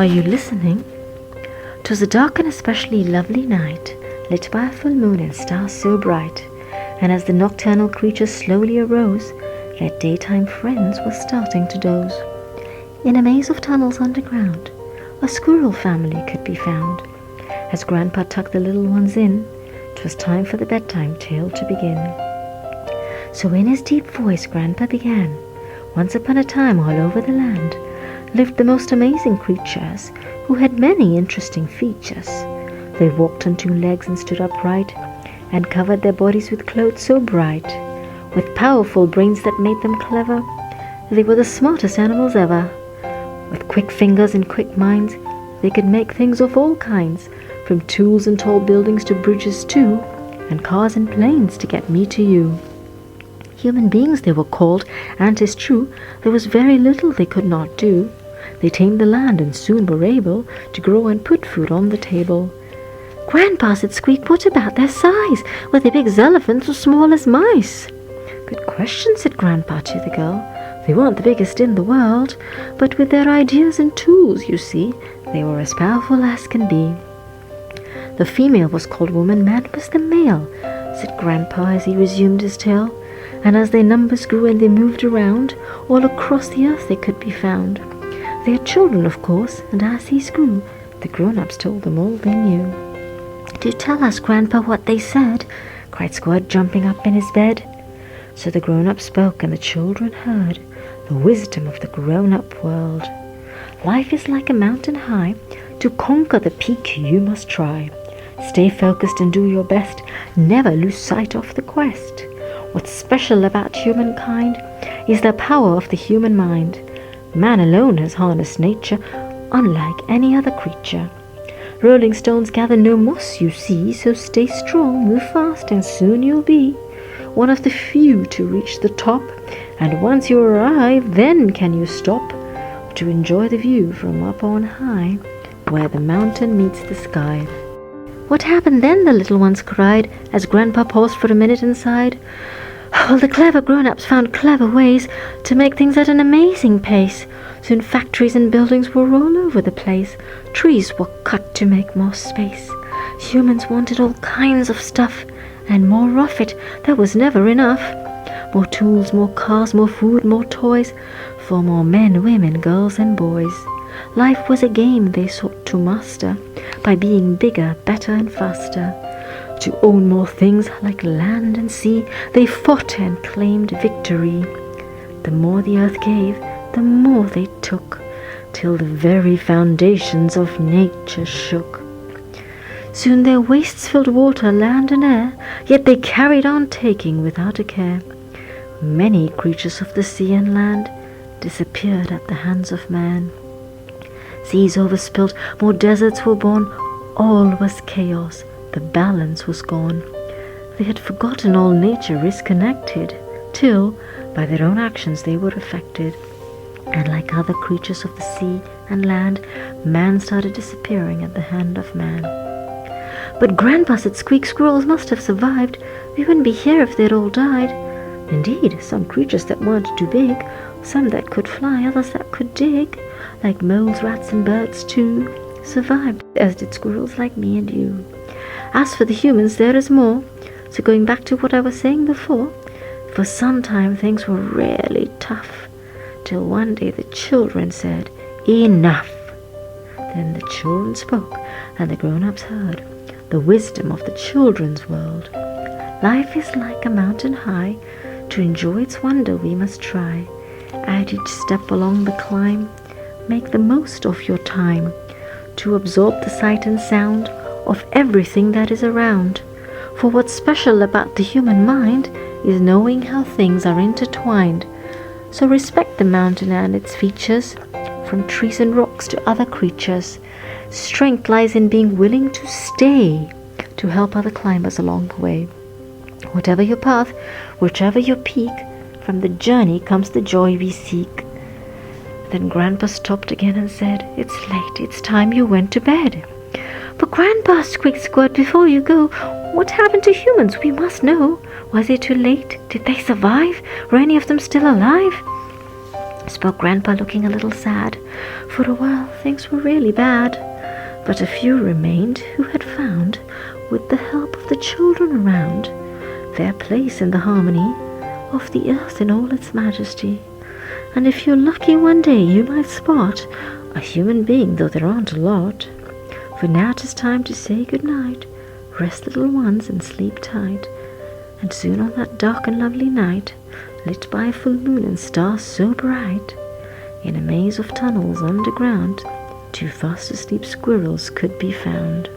Are you listening? 'Twas a dark and especially lovely night, lit by a full moon and stars so bright, and as the nocturnal creatures slowly arose, their daytime friends were starting to doze. In a maze of tunnels underground, a squirrel family could be found. As Grandpa tucked the little ones in, 'twas time for the bedtime tale to begin. So in his deep voice Grandpa began, once upon a time all over the land lived the most amazing creatures who had many interesting features. They walked on two legs and stood upright, and covered their bodies with clothes so bright. With powerful brains that made them clever, they were the smartest animals ever. With quick fingers and quick minds, they could make things of all kinds, from tools and tall buildings to bridges too, and cars and planes to get me to you. Human beings they were called, and 'tis true, there was very little they could not do. They tamed the land and soon were able to grow and put food on the table. "Grandpa," said Squeak, "what about their size? Were they big as elephants or small as mice?" "Good question," said Grandpa to the girl. "They weren't the biggest in the world, but with their ideas and tools, you see, they were as powerful as can be." "The female was called woman, man was the male," said Grandpa as he resumed his tale. "And as their numbers grew and they moved around, all across the earth they could be found. They had children, of course, and as these grew, the grown-ups told them all they knew." "Do tell us, Grandpa, what they said," cried Squid, jumping up in his bed. So the grown-up spoke and the children heard the wisdom of the grown-up world. "Life is like a mountain high. To conquer the peak you must try. Stay focused and do your best. Never lose sight of the quest. What's special about humankind is the power of the human mind. Man alone has harnessed nature, unlike any other creature. Rolling stones gather no moss, you see, so stay strong, move fast, and soon you'll be one of the few to reach the top. And once you arrive, then can you stop to enjoy the view from up on high, where the mountain meets the sky." "What happened then?" the little ones cried, as Grandpa paused for a minute and sighed. "Well, the clever grown-ups found clever ways to make things at an amazing pace. Soon factories and buildings were all over the place. Trees were cut to make more space. Humans wanted all kinds of stuff, and more of it. There was never enough. More tools, more cars, more food, more toys, for more men, women, girls, and boys. Life was a game they sought to master by being bigger, better, and faster. To own more things like land and sea, they fought and claimed victory. The more the earth gave, the more they took, till the very foundations of nature shook. Soon their wastes filled water, land, and air, yet they carried on taking without a care. Many creatures of the sea and land disappeared at the hands of man. Seas overspilled, more deserts were born, all was chaos. The balance was gone. They had forgotten all nature is connected, till, by their own actions, they were affected. And like other creatures of the sea and land, man started disappearing at the hand of man." "But Grandpa," said Squeak, "squirrels must have survived. We wouldn't be here if they'd all died." "Indeed, some creatures that weren't too big, some that could fly, others that could dig, like moles, rats, and birds too, survived, as did squirrels like me and you. As for the humans, there is more. So going back to what I was saying before, for some time things were really tough, till one day the children said, 'Enough!' Then the children spoke, and the grown-ups heard the wisdom of the children's world. Life is like a mountain high. To enjoy its wonder we must try. At each step along the climb, make the most of your time, to absorb the sight and sound of everything that is around. For what's special about the human mind is knowing how things are intertwined. So respect the mountain and its features, from trees and rocks to other creatures. Strength lies in being willing to stay, to help other climbers along the way. Whatever your path, whichever your peak, from the journey comes the joy we seek." Then Grandpa stopped again and said, "It's late, it's time you went to bed." "But Grandpa," squeaked Squid, "before you go, what happened to humans? We must know. Was it too late? Did they survive? Were any of them still alive?" spoke Grandpa, looking a little sad. For a while things were really bad, but a few remained who had found, with the help of the children around, their place in the harmony of the earth in all its majesty. And if you're lucky one day you might spot a human being, though there aren't a lot. For now 'tis time to say good night. Rest, little ones, and sleep tight. And soon on that dark and lovely night, lit by a full moon and stars so bright, in a maze of tunnels underground, 2 fast asleep squirrels could be found.